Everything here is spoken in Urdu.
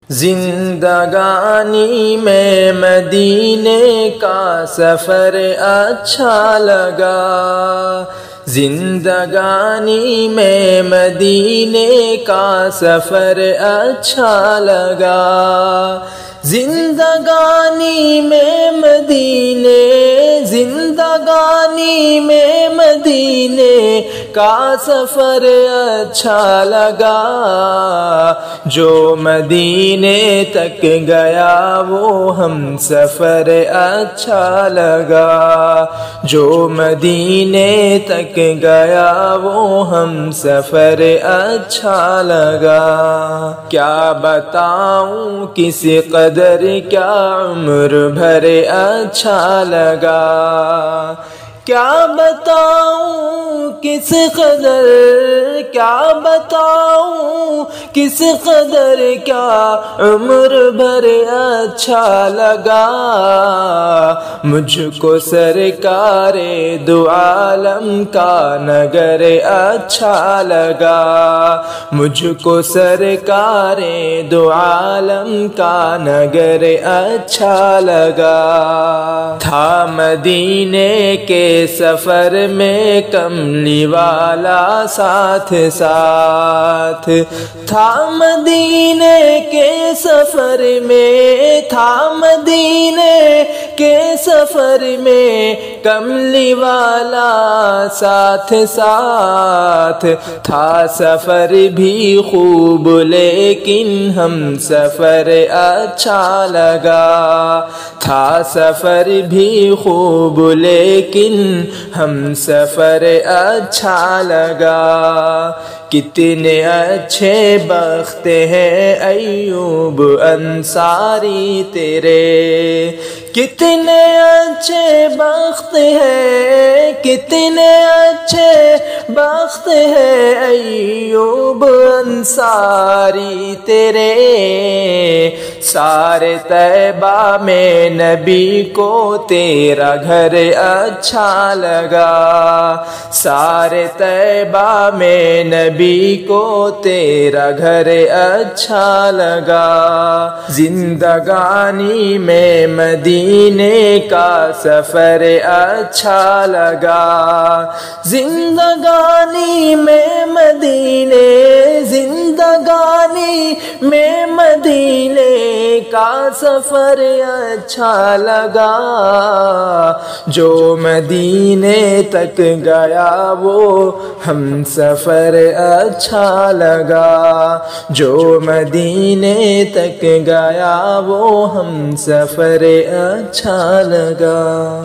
زندگانی میں مدینے کا سفر اچھا لگا، زندگانی میں مدینے کا سفر اچھا لگا، زندگانی میں مدینے، زندگانی میں مدینے کا سفر اچھا لگا، جو مدینے تک گیا وہ ہم سفر اچھا لگا، جو مدینے تک گیا وہ ہم سفر اچھا لگا۔ کیا بتاؤں کس قدر کیا عمر بھر اچھا لگا، کیا بتاؤں کس قدر، کیا بتاؤں کس قدر کیا عمر بھر اچھا لگا، مجھ کو سرکار دو عالم کا نگر اچھا لگا، مجھ کو سرکار دو عالم کا نگر اچھا لگا۔ تھا مدینے کے سفر میں کملی والا ساتھ ساتھ، تھا مدینے کے سفر میں، تھا مدینے کے سفر میں کملی والا ساتھ ساتھ، تھا سفر بھی خوب لیکن ہم سفر اچھا لگا، تھا سفر بھی خوب لیکن ہم سفر اچھا لگا۔ کتنے اچھے بخت ہیں ایوب انصاری تیرے، کتنے اچھے بخت ہیں، کتنے اچھے بخت ہیں ایوب انصاری تیرے، سارے طیبہ میں نبی کو تیرا گھر اچھا لگا، سارے طیبہ میں نبی کو تیرا گھر اچھا لگا، زندگانی میں مدینے کا سفر اچھا لگا، زندگانی میں مدینے، زندگانی میں مدینے کا سفر اچھا لگا، جو مدینے تک گیا وہ ہم سفر اچھا لگا، جو مدینے تک گیا وہ ہم سفر اچھا لگا۔